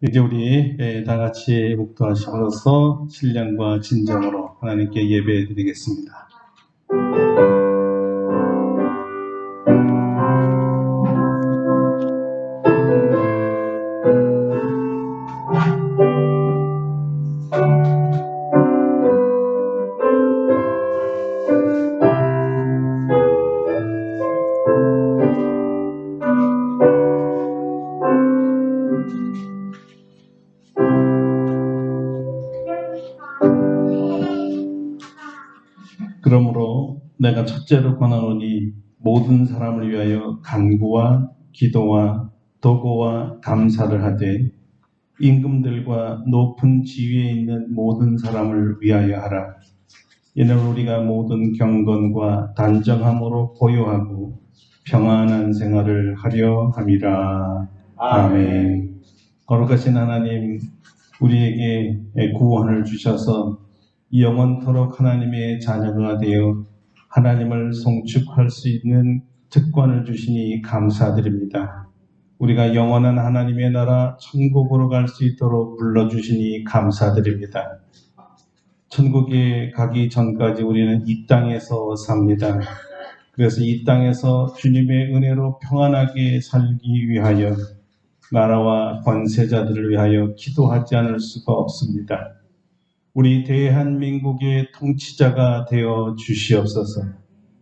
이제 우리 다 같이 묵도하심으로써 신령과 진정으로 하나님께 예배 드리겠습니다. 그러므로 내가 첫째로 권하노니 모든 사람을 위하여 간구와 기도와 도고와 감사를 하되 임금들과 높은 지위에 있는 모든 사람을 위하여 하라. 이는 우리가 모든 경건과 단정함으로 고요하고 평안한 생활을 하려 함이라. 아멘. 거룩하신 하나님, 우리에게 구원을 주셔서 영원토록 하나님의 자녀가 되어 하나님을 송축할 수 있는 특권을 주시니 감사드립니다. 우리가 영원한 하나님의 나라 천국으로 갈 수 있도록 불러주시니 감사드립니다. 천국에 가기 전까지 우리는 이 땅에서 삽니다. 그래서 이 땅에서 주님의 은혜로 평안하게 살기 위하여 나라와 권세자들을 위하여 기도하지 않을 수가 없습니다. 우리 대한민국의 통치자가 되어 주시옵소서.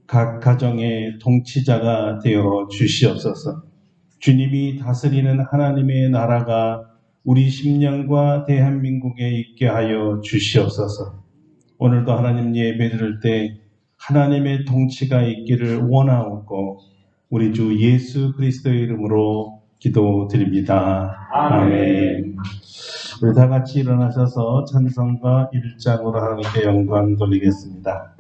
각 가정의 통치자가 되어 주시옵소서. 주님이 다스리는 하나님의 나라가 우리 심령과 대한민국에 있게 하여 주시옵소서. 오늘도 하나님 예배 드릴 때 하나님의 통치가 있기를 원하옵고 우리 주 예수 그리스도의 이름으로 기도드립니다. 아멘. 우리 다 같이 일어나셔서 찬송가 1장으로 하나님께 영광 돌리겠습니다.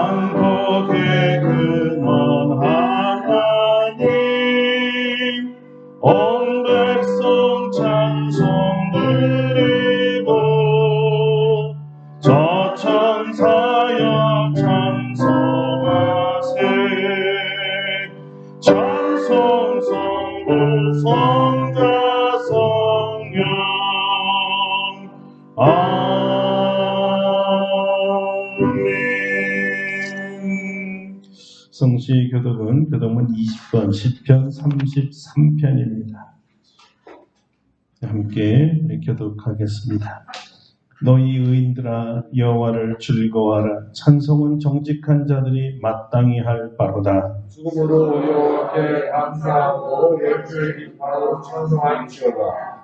왕복의 근원 하나님, 온 백성 찬송 드리고 저 천사여 찬송하세. 찬송 성부 성자 성령 아멘. 성시 교독은 교독문 20권 시편 33편입니다. 함께 교독하겠습니다. 너희 의인들아 여호와를 즐거워하라. 찬송은 정직한 자들이 마땅히 할 바로다. 죽음으로 여호와께 감사하고 열조의 기뻐하고 찬송할지어다.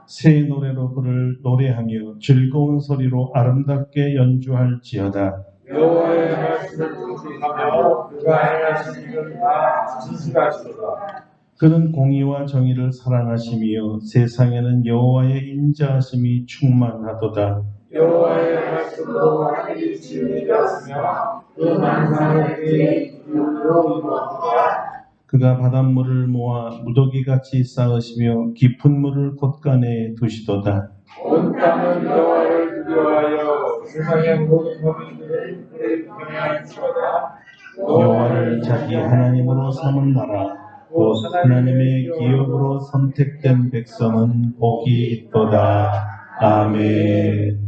새 노래로 그를 노래하며 즐거운 소리로 아름답게 연주할지어다. 여호와의 말씀을 존중하며 그가 행하신 일을 다 지식하시도다. 그는 공의와 정의를 사랑하시며 세상에는 여호와의 인자하심이 충만하도다. 여호와의 말씀으로 하늘이 지음이 되었으며 그 만상의 그의 이름으로 이루었도다. 그가 바닷물을 모아 무더기같이 쌓으시며 깊은 물을 곳간에 두시도다. 온 땅은 여호와를 두려워하여 세상의 모든 거민들을 그를 경외할지어다. 여호와를 자기 하나님으로 삼은 나라 곧 하나님의 기업으로 선택된 백성은 복이 있도다. 아멘.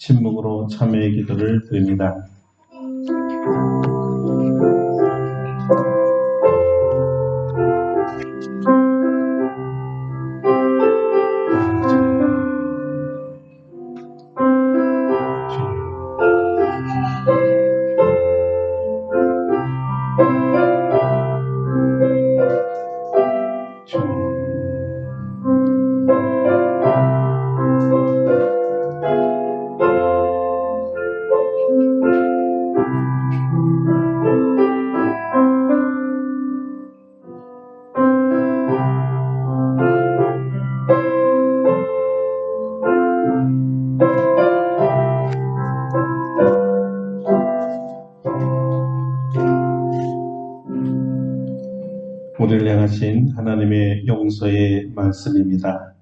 침묵으로 참회의 기도를 드립니다. 우리를 향하신 하나님의 용서의 말씀입니다.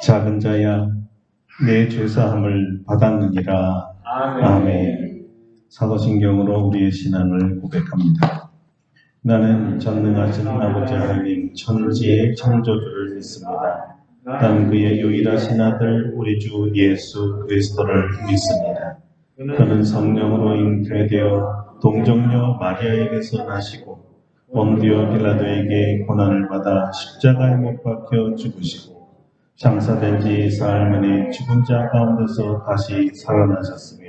작은 자야 내 죄사함을 받았느니라. 아멘. 사도신경으로 우리의 신앙을 고백합니다. 나는 전능하신 아버지 하나님 천지의 창조주를 믿습니다. 난 그의 유일하신 아들 우리 주 예수 그리스도를 믿습니다. 그는 성령으로 잉태되어 동정녀 마리아에게서 나시고 본디오 빌라도에게 고난을 받아 십자가에 못 박혀 죽으시고 장사된 지 사흘 만에 죽은 자 가운데서 다시 살아나셨으며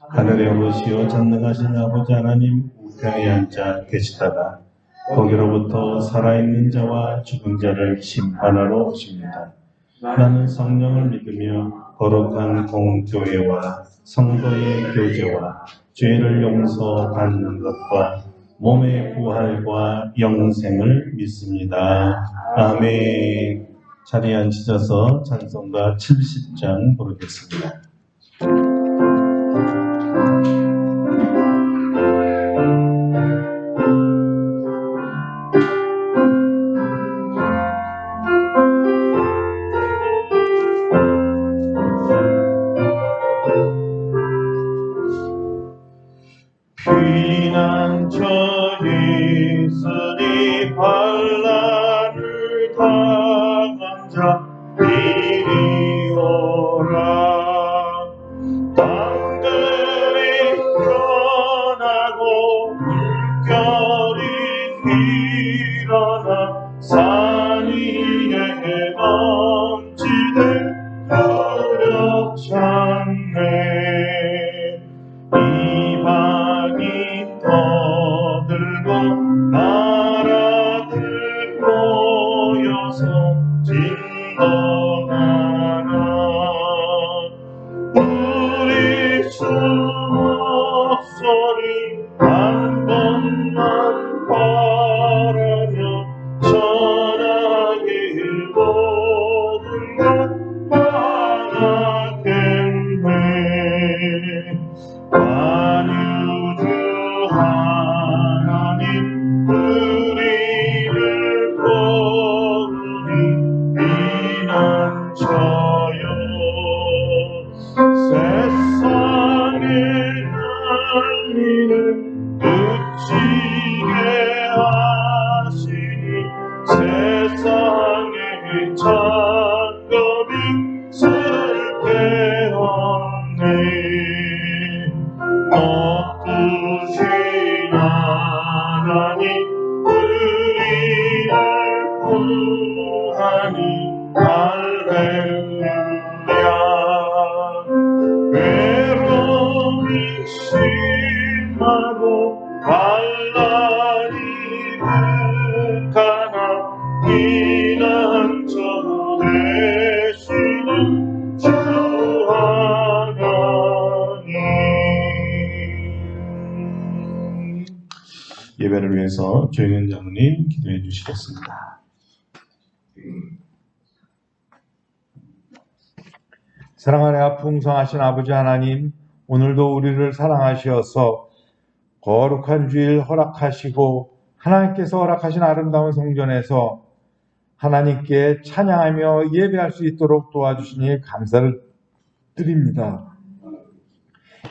하늘에 오르시어 전능하신 아버지 하나님 우편에 앉아 계시다가 거기로부터 살아있는 자와 죽은 자를 심판하러 오십니다. 나는 성령을 믿으며 거룩한 공교회와 성도의 교제와 죄를 용서받는 것과 몸의 부활과 영생을 믿습니다. 아멘. 자리에 앉으셔서 찬송가 70장 부르겠습니다. 피난처에 있으니 반란을 당한 자 이리 오라. 땅들이 변하고 물결이 일어나 산 위에 넘치되 두렵잖네. 이방이 떠들고 나라들 모여서 진동하나. 우리 주 목소리 한 번만 바라며 전하길 모든 것 바라겠네. 만유주 하나님 우리를 도우니 피난처여. 세상의 난리를 그치게 하시니 세상의 창검이 쓸데없네. 높으신 하나님 우리를 구하니 할렐루야. 외로움이 심하고 반란이 극하나 피난처 되시는 주 하나님. 예배를 위해서 조영현 장로님 기도해 주시겠습니다. 사랑하여 풍성하신 아버지 하나님, 오늘도 우리를 사랑하시어서 거룩한 주일 허락하시고 하나님께서 허락하신 아름다운 성전에서 하나님께 찬양하며 예배할 수 있도록 도와주시니 감사를 드립니다.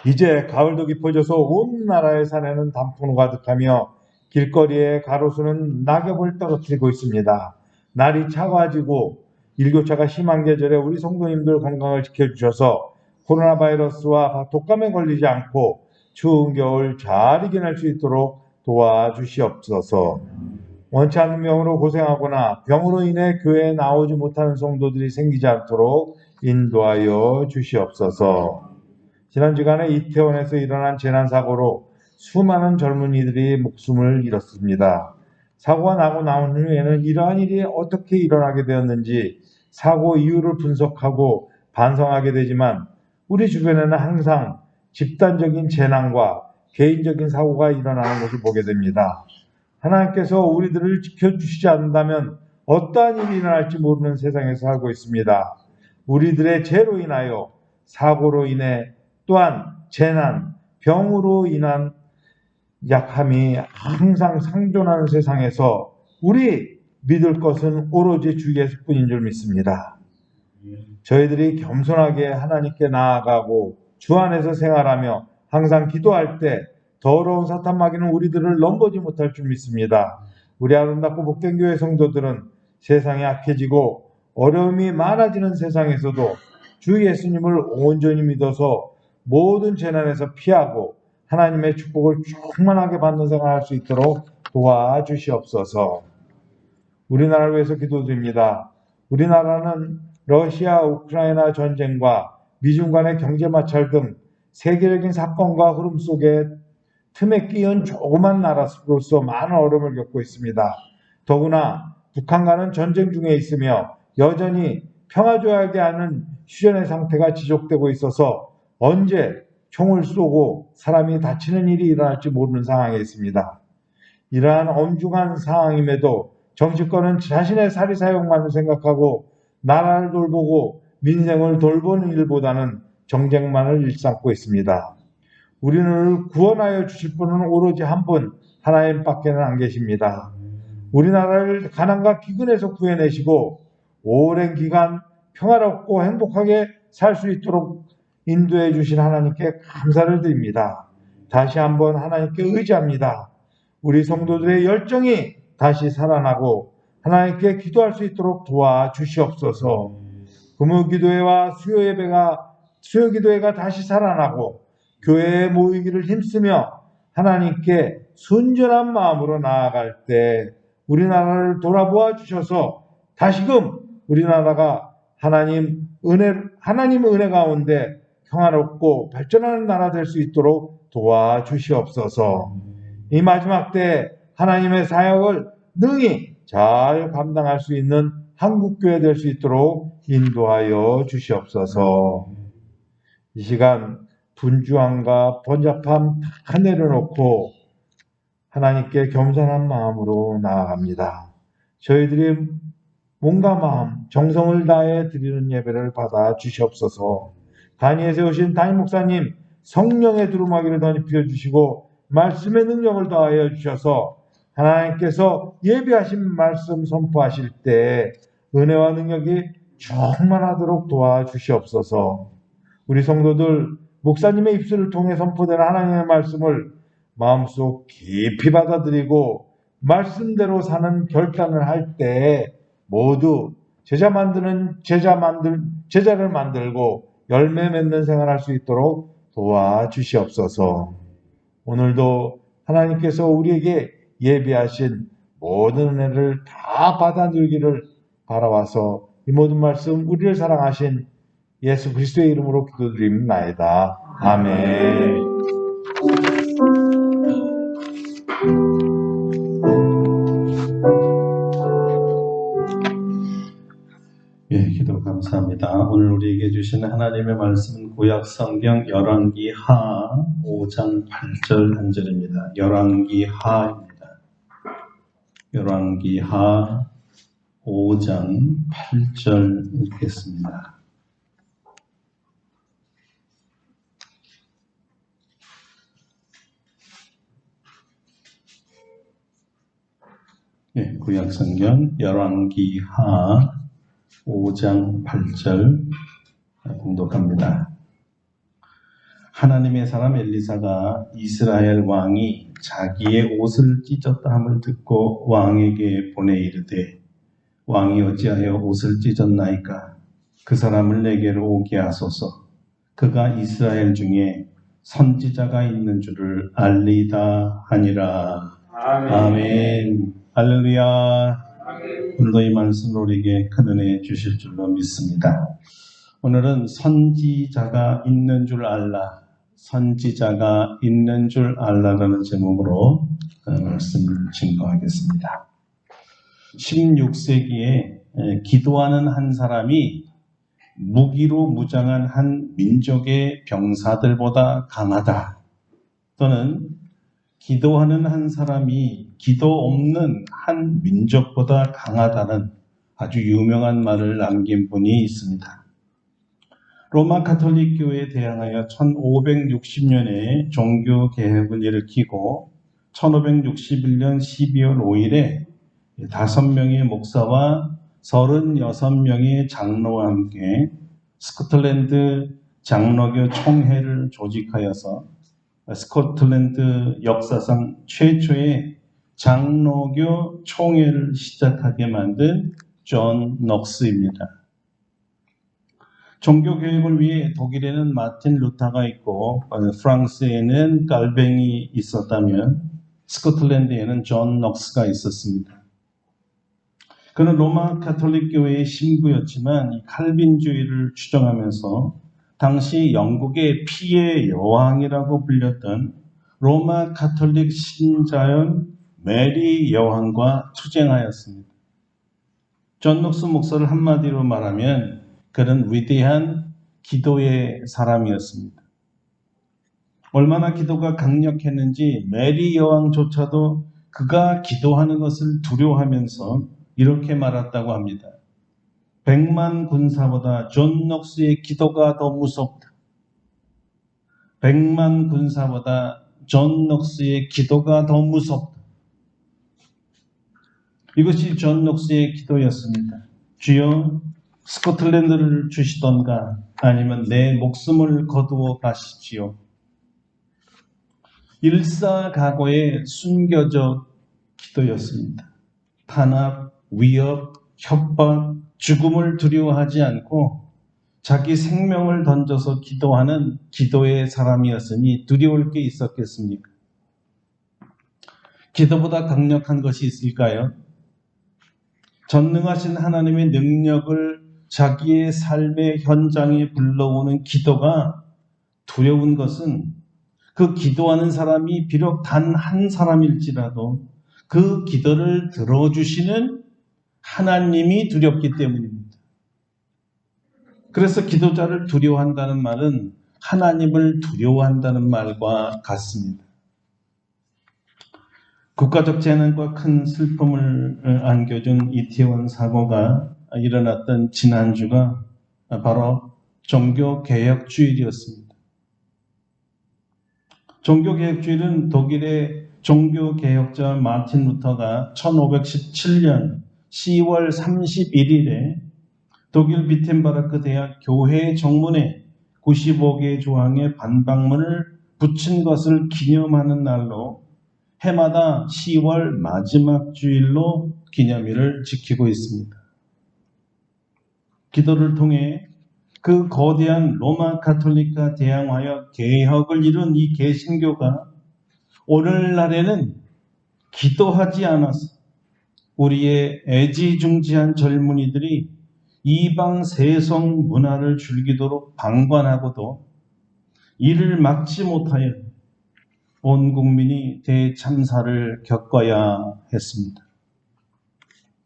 이제 가을도 깊어져서 온 나라의 산에는 단풍이 가득하며 길거리에 가로수는 낙엽을 떨어뜨리고 있습니다. 날이 차가워지고 일교차가 심한 계절에 우리 성도님들 건강을 지켜주셔서 코로나 바이러스와 독감에 걸리지 않고 추운 겨울 잘 이겨낼 수 있도록 도와주시옵소서. 원치 않는 병으로 고생하거나 병으로 인해 교회에 나오지 못하는 성도들이 생기지 않도록 인도하여 주시옵소서. 지난 주간에 이태원에서 일어난 재난사고로 수많은 젊은이들이 목숨을 잃었습니다. 사고가 나고 나온 후에는 이러한 일이 어떻게 일어나게 되었는지 사고 이유를 분석하고 반성하게 되지만 우리 주변에는 항상 집단적인 재난과 개인적인 사고가 일어나는 것을 보게 됩니다. 하나님께서 우리들을 지켜주시지 않는다면 어떠한 일이 일어날지 모르는 세상에서 살고 있습니다. 우리들의 죄로 인하여 사고로 인해 또한 재난, 병으로 인한 약함이 항상 상존하는 세상에서 우리 믿을 것은 오로지 주 예수뿐인 줄 믿습니다. 저희들이 겸손하게 하나님께 나아가고 주 안에서 생활하며 항상 기도할 때 더러운 사탄 마귀는 우리들을 넘보지 못할 줄 믿습니다. 우리 아름답고 복된 교회 성도들은 세상이 악해지고 어려움이 많아지는 세상에서도 주 예수님을 온전히 믿어서 모든 재난에서 피하고 하나님의 축복을 충만하게 받는 생활을 할 수 있도록 도와주시옵소서. 우리나라를 위해서 기도드립니다. 우리나라는 러시아 우크라이나 전쟁과 미중 간의 경제 마찰 등 세계적인 사건과 흐름 속에 틈에 끼은 조그만 나라로서 많은 어려움을 겪고 있습니다. 더구나 북한과는 전쟁 중에 있으며 여전히 평화조약이 않은 휴전의 상태가 지속되고 있어서 언제 총을 쏘고 사람이 다치는 일이 일어날지 모르는 상황에 있습니다. 이러한 엄중한 상황임에도 정치권은 자신의 사리사욕만을 생각하고 나라를 돌보고 민생을 돌보는 일보다는 정쟁만을 일삼고 있습니다. 우리를 구원하여 주실 분은 오로지 한 분, 하나님밖에는 안 계십니다. 우리나라를 가난과 기근에서 구해내시고 오랜 기간 평화롭고 행복하게 살 수 있도록 인도해 주신 하나님께 감사를 드립니다. 다시 한번 하나님께 의지합니다. 우리 성도들의 열정이 다시 살아나고 하나님께 기도할 수 있도록 도와주시옵소서. 금요기도회와 수요기도회가 다시 살아나고 교회에 모이기를 힘쓰며 하나님께 순전한 마음으로 나아갈 때 우리나라를 돌아보아 주셔서 다시금 우리나라가 하나님의 은혜 가운데 평화롭고 발전하는 나라 될 수 있도록 도와주시옵소서. 이 마지막 때 하나님의 사역을 능히 잘 감당할 수 있는 한국교회 될 수 있도록 인도하여 주시옵소서. 이 시간 분주함과 번잡함 다 내려놓고 하나님께 겸손한 마음으로 나아갑니다. 저희들이 몸과 마음, 정성을 다해 드리는 예배를 받아 주시옵소서. 단위에 세우신 담임 목사님 성령의 두루마기를 덧입혀 주시고 말씀의 능력을 더하여 주셔서 하나님께서 예비하신 말씀 선포하실 때 은혜와 능력이 충만하도록 도와주시옵소서. 우리 성도들 목사님의 입술을 통해 선포되는 하나님의 말씀을 마음속 깊이 받아들이고 말씀대로 사는 결단을 할 때 모두 제자를 만들고 열매 맺는 생활할 수 있도록 도와주시옵소서. 오늘도 하나님께서 우리에게 예비하신 모든 은혜를 다 받아 누리기를 바라와서 이 모든 말씀 우리를 사랑하신 예수 그리스도의 이름으로 기도드립나이다. 아멘. 예, 기도 감사합니다. 오늘 우리에게 주시는 하나님의 말씀은 구약 성경 열왕기 하 5장 8절 한 절입니다. 열왕기 하입니다. 열왕기 하 5장 8절 읽겠습니다. 예, 구약 성경 열왕기 하 5장 8절 공독합니다. 하나님의 사람 엘리사가 이스라엘 왕이 자기의 옷을 찢었다 함을 듣고 왕에게 보내 이르되 왕이 어찌하여 옷을 찢었나이까? 그 사람을 내게로 오게 하소서. 그가 이스라엘 중에 선지자가 있는 줄을 알리다 하니라. 아멘. 아멘. 할렐루야. 오늘도 이 말씀을 우리에게 큰 은혜 주실 줄로 믿습니다. 오늘은 선지자가 있는 줄 알라, 선지자가 있는 줄 알라라는 제목으로 말씀을 증거하겠습니다. 16세기에 기도하는 한 사람이 무기로 무장한 한 민족의 병사들보다 강하다, 또는 기도하는 한 사람이 기도 없는 한 민족보다 강하다는 아주 유명한 말을 남긴 분이 있습니다. 로마 가톨릭 교회에 대항하여 1560년에 종교개혁을 일으키고 1561년 12월 5일에 5명의 목사와 36명의 장로와 함께 스코틀랜드 장로교 총회를 조직하여서 스코틀랜드 역사상 최초의 장로교 총회를 시작하게 만든 존 녹스입니다. 종교교육을 위해 독일에는 마틴 루터가 있고 프랑스에는 깔뱅이 있었다면 스코틀랜드에는 존 녹스가 있었습니다. 그는 로마 가톨릭 교회의 신부였지만 이 칼빈주의를 주장하면서 당시 영국의 피의 여왕이라고 불렸던 로마 가톨릭 신자연 메리 여왕과 투쟁하였습니다. 존 녹스 목사를 한마디로 말하면 그는 위대한 기도의 사람이었습니다. 얼마나 기도가 강력했는지 메리 여왕조차도 그가 기도하는 것을 두려워하면서 이렇게 말했다고 합니다. 100만 군사보다 존 녹스의 기도가 더 무섭다. 100만 군사보다 존 녹스의 기도가 더 무섭다. 이것이 존 녹스의 기도였습니다. 주여 스코틀랜드를 주시던가 아니면 내 목숨을 거두어 가시지요. 일사각오의 순교적 기도였습니다. 탄압, 위협, 협박, 죽음을 두려워하지 않고 자기 생명을 던져서 기도하는 기도의 사람이었으니 두려울 게 있었겠습니까? 기도보다 강력한 것이 있을까요? 전능하신 하나님의 능력을 자기의 삶의 현장에 불러오는 기도가 두려운 것은 그 기도하는 사람이 비록 단 한 사람일지라도 그 기도를 들어주시는 하나님이 두렵기 때문입니다. 그래서 기도자를 두려워한다는 말은 하나님을 두려워한다는 말과 같습니다. 국가적 재난과 큰 슬픔을 안겨준 이태원 사고가 일어났던 지난주가 바로 종교개혁주일이었습니다. 종교개혁주일은 독일의 종교개혁자 마틴 루터가 1517년 10월 31일에 독일 비텐바르크 대학 교회 정문에 95개 조항의 반박문을 붙인 것을 기념하는 날로 해마다 10월 마지막 주일로 기념일을 지키고 있습니다. 기도를 통해 그 거대한 로마 가톨릭과 대항하여 개혁을 이룬 이 개신교가 오늘날에는 기도하지 않아서 우리의 애지중지한 젊은이들이 이방 세속 문화를 즐기도록 방관하고도 이를 막지 못하여 온 국민이 대참사를 겪어야 했습니다.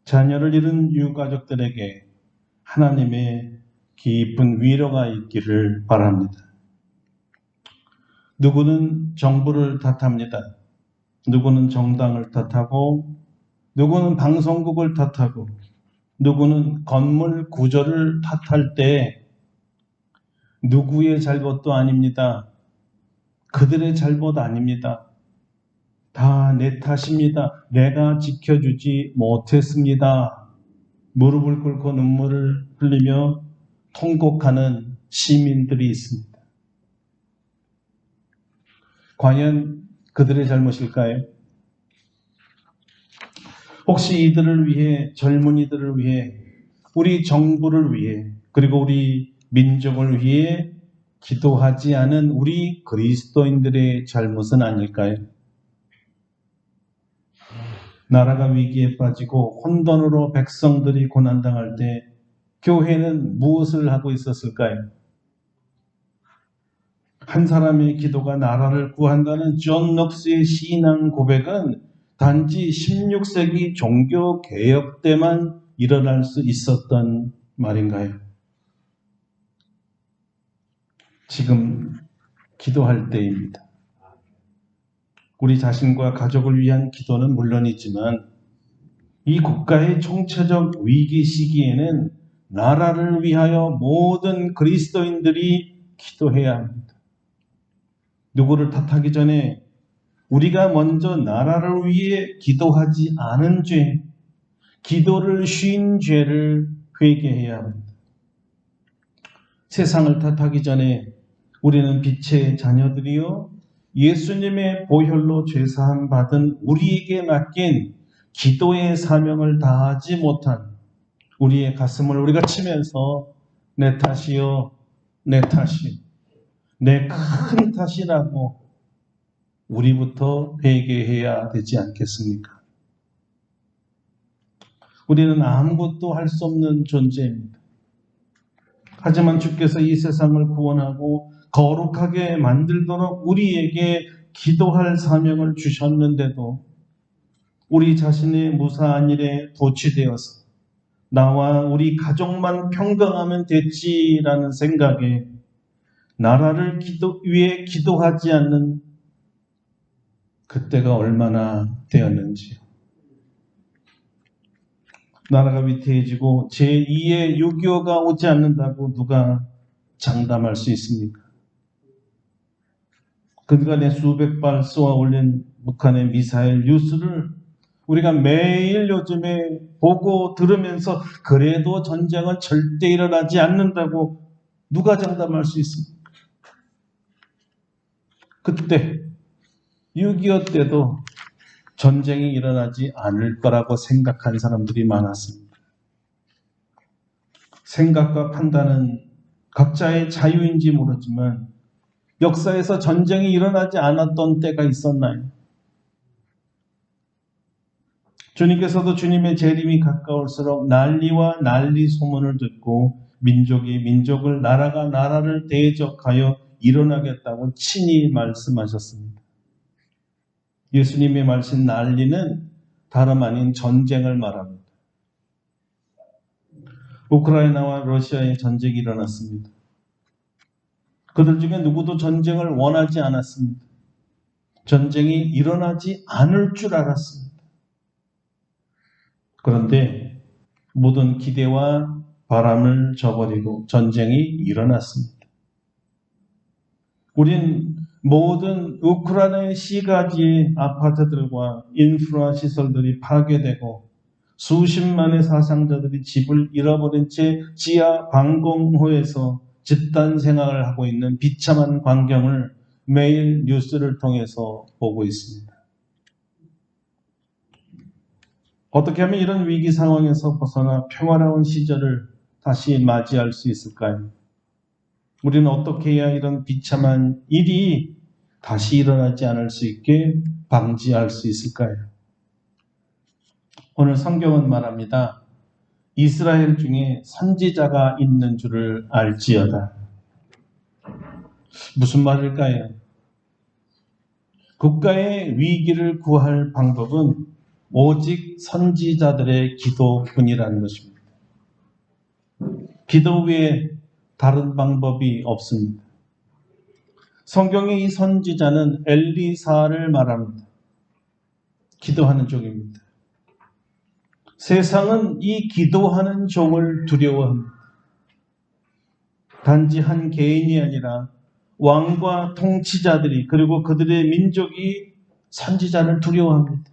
자녀를 잃은 유가족들에게 하나님의 깊은 위로가 있기를 바랍니다. 누구는 정부를 탓합니다. 누구는 정당을 탓하고 누구는 방송국을 탓하고 누구는 건물 구조를 탓할 때 누구의 잘못도 아닙니다. 그들의 잘못 아닙니다. 다 내 탓입니다. 내가 지켜주지 못했습니다. 무릎을 꿇고 눈물을 흘리며 통곡하는 시민들이 있습니다. 과연 그들의 잘못일까요? 혹시 이들을 위해, 젊은이들을 위해, 우리 정부를 위해, 그리고 우리 민족을 위해 기도하지 않은 우리 그리스도인들의 잘못은 아닐까요? 나라가 위기에 빠지고 혼돈으로 백성들이 고난당할 때 교회는 무엇을 하고 있었을까요? 한 사람의 기도가 나라를 구한다는 존 녹스의 신앙 고백은 단지 16세기 종교개혁 때만 일어날 수 있었던 말인가요? 지금 기도할 때입니다. 우리 자신과 가족을 위한 기도는 물론이지만 이 국가의 총체적 위기 시기에는 나라를 위하여 모든 그리스도인들이 기도해야 합니다. 누구를 탓하기 전에 우리가 먼저 나라를 위해 기도하지 않은 죄, 기도를 쉰 죄를 회개해야 합니다. 세상을 탓하기 전에 우리는 빛의 자녀들이요 예수님의 보혈로 죄사함 받은 우리에게 맡긴 기도의 사명을 다하지 못한 우리의 가슴을 우리가 치면서 내 탓이요, 내 탓이, 내 큰 탓이라고 우리부터 회개해야 되지 않겠습니까? 우리는 아무것도 할 수 없는 존재입니다. 하지만 주께서 이 세상을 구원하고 거룩하게 만들도록 우리에게 기도할 사명을 주셨는데도 우리 자신의 무사한 일에 도취되어서 나와 우리 가족만 평강하면 됐지라는 생각에 나라를 위해 기도하지 않는 그때가 얼마나 되었는지요. 나라가 위태해지고 제2의 6.25가 오지 않는다고 누가 장담할 수 있습니까? 그간에 수백 발 쏘아 올린 북한의 미사일 뉴스를 우리가 매일 요즘에 보고 들으면서 그래도 전쟁은 절대 일어나지 않는다고 누가 장담할 수 있습니까? 그때 6.25 때도 전쟁이 일어나지 않을 거라고 생각한 사람들이 많았습니다. 생각과 판단은 각자의 자유인지 모르지만 역사에서 전쟁이 일어나지 않았던 때가 있었나요? 주님께서도 주님의 재림이 가까울수록 난리와 난리 소문을 듣고 민족이 민족을, 나라가 나라를 대적하여 일어나겠다고 친히 말씀하셨습니다. 예수님의 말씀 난리는 다름 아닌 전쟁을 말합니다. 우크라이나와 러시아의 전쟁이 일어났습니다. 그들 중에 누구도 전쟁을 원하지 않았습니다. 전쟁이 일어나지 않을 줄 알았습니다. 그런데 모든 기대와 바람을 저버리고 전쟁이 일어났습니다. 우린 모든 우크라이나의 시가지의 아파트들과 인프라 시설들이 파괴되고 수십만의 사상자들이 집을 잃어버린 채 지하 방공호에서 집단 생활을 하고 있는 비참한 광경을 매일 뉴스를 통해서 보고 있습니다. 어떻게 하면 이런 위기 상황에서 벗어나 평화로운 시절을 다시 맞이할 수 있을까요? 우리는 어떻게 해야 이런 비참한 일이 다시 일어나지 않을 수 있게 방지할 수 있을까요? 오늘 성경은 말합니다. 이스라엘 중에 선지자가 있는 줄을 알지어다. 무슨 말일까요? 국가의 위기를 구할 방법은 오직 선지자들의 기도뿐이라는 것입니다. 기도 외에 다른 방법이 없습니다. 성경의 이 선지자는 엘리사를 말합니다. 기도하는 종입니다. 세상은 이 기도하는 종을 두려워합니다. 단지 한 개인이 아니라 왕과 통치자들이 그리고 그들의 민족이 선지자를 두려워합니다.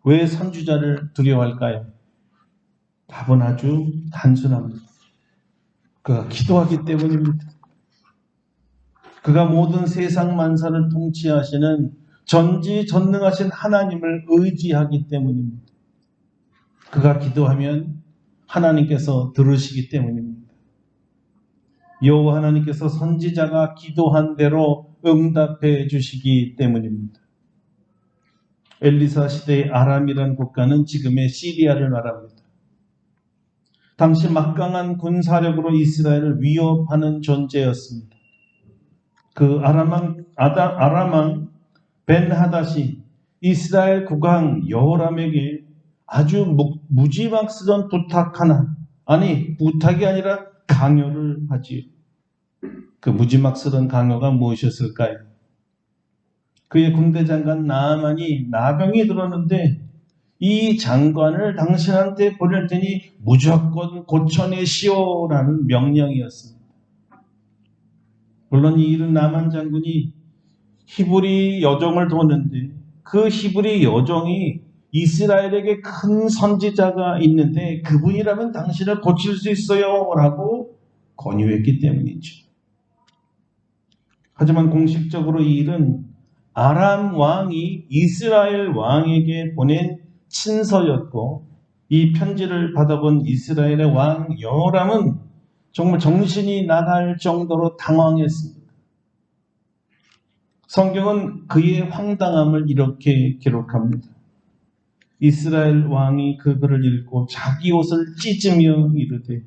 왜 선지자를 두려워할까요? 답은 아주 단순합니다. 그가 기도하기 때문입니다. 그가 모든 세상 만사를 통치하시는 전지전능하신 하나님을 의지하기 때문입니다. 그가 기도하면 하나님께서 들으시기 때문입니다. 여호와 하나님께서 선지자가 기도한 대로 응답해 주시기 때문입니다. 엘리사 시대의 아람이라는 국가는 지금의 시리아를 말합니다. 당시 막강한 군사력으로 이스라엘을 위협하는 존재였습니다. 그 아람왕 벤하닷이 이스라엘 국왕 여호람에게 아주 무지막스런 부탁이 아니라 강요를 하지요. 그 무지막스런 강요가 무엇이었을까요? 그의 군대 장관 나아만이 나병이 들었는데 이 장관을 당신한테 보낼 테니 무조건 고쳐내시오라는 명령이었습니다. 물론 이 일은 나만 장군이 히브리 여종을 뒀는데 그 히브리 여종이 이스라엘에게 큰 선지자가 있는데 그분이라면 당신을 고칠 수 있어요 라고 권유했기 때문이죠. 하지만 공식적으로 이 일은 아람 왕이 이스라엘 왕에게 보낸 친서였고, 이 편지를 받아본 이스라엘의 왕 여호람은 정말 정신이 나갈 정도로 당황했습니다. 성경은 그의 황당함을 이렇게 기록합니다. 이스라엘 왕이 그 글을 읽고 자기 옷을 찢으며 이르되,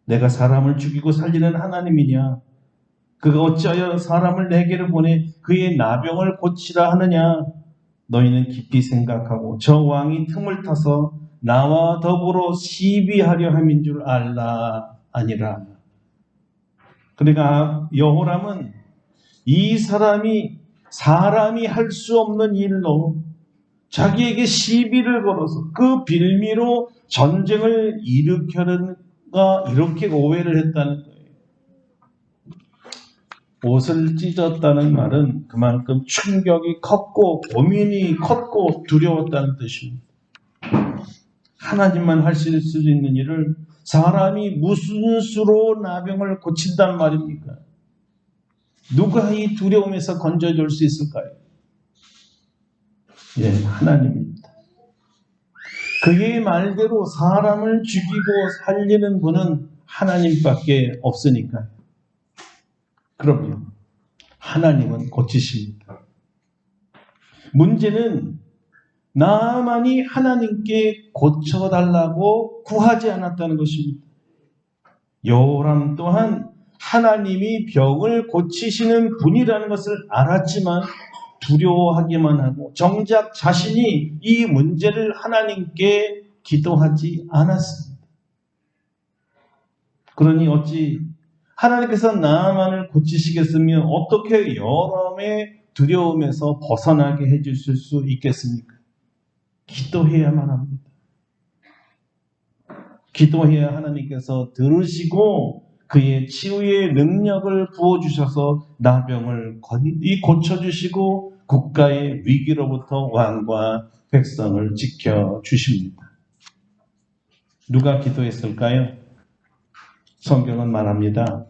내가 사람을 죽이고 살리는 하나님이냐? 그가 어찌하여 사람을 내게로 보내 그의 나병을 고치라 하느냐? 너희는 깊이 생각하고 저 왕이 틈을 타서 나와 더불어 시비하려 함인 줄 알라 아니라. 그러니까 여호람은 이 사람이 할 수 없는 일로 자기에게 시비를 걸어서 그 빌미로 전쟁을 일으켜는가, 이렇게 오해를 했다는 거예요. 옷을 찢었다는 말은 그만큼 충격이 컸고 고민이 컸고 두려웠다는 뜻입니다. 하나님만 하실 수 있는 일을 사람이 무슨 수로 나병을 고친단 말입니까? 누가 이 두려움에서 건져줄 수 있을까요? 예, 하나님입니다. 그의 말대로 사람을 죽이고 살리는 분은 하나님밖에 없으니까요. 그럼요, 하나님은 고치십니다. 문제는 나만이 하나님께 고쳐달라고 구하지 않았다는 것입니다. 여호람 또한 하나님이 병을 고치시는 분이라는 것을 알았지만 두려워하기만 하고 정작 자신이 이 문제를 하나님께 기도하지 않았습니다. 그러니 어찌 하나님께서 나만을 고치시겠으며 어떻게 여러분의 두려움에서 벗어나게 해주실 수 있겠습니까? 기도해야만 합니다. 기도해야 하나님께서 들으시고 그의 치유의 능력을 부어주셔서 나병을 고쳐주시고 국가의 위기로부터 왕과 백성을 지켜주십니다. 누가 기도했을까요? 성경은 말합니다.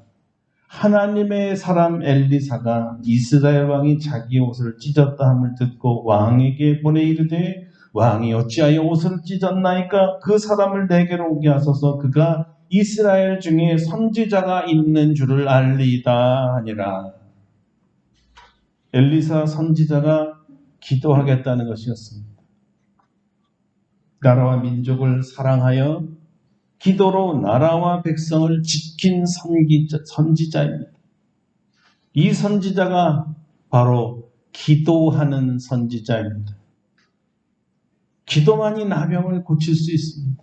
하나님의 사람 엘리사가 이스라엘 왕이 자기 옷을 찢었다 함을 듣고 왕에게 보내 이르되, 왕이 어찌하여 옷을 찢었나이까? 그 사람을 내게로 오게 하소서. 그가 이스라엘 중에 선지자가 있는 줄을 알리이다 하니라. 엘리사 선지자가 기도하겠다는 것이었습니다. 나라와 민족을 사랑하여 기도로 나라와 백성을 지킨 선지자입니다. 이 선지자가 바로 기도하는 선지자입니다. 기도만이 나병을 고칠 수 있습니다.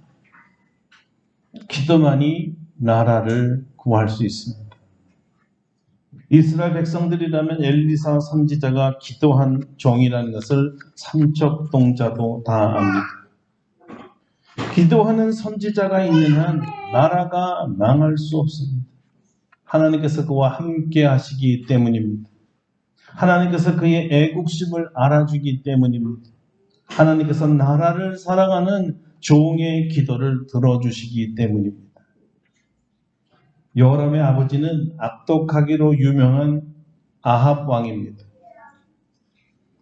기도만이 나라를 구할 수 있습니다. 이스라엘 백성들이라면 엘리사 선지자가 기도한 종이라는 것을 삼척동자도 다 압니다. 기도하는 선지자가 있는 한 나라가 망할 수 없습니다. 하나님께서 그와 함께 하시기 때문입니다. 하나님께서 그의 애국심을 알아주기 때문입니다. 하나님께서 나라를 사랑하는 종의 기도를 들어주시기 때문입니다. 여호람의 아버지는 악독하기로 유명한 아합 왕입니다.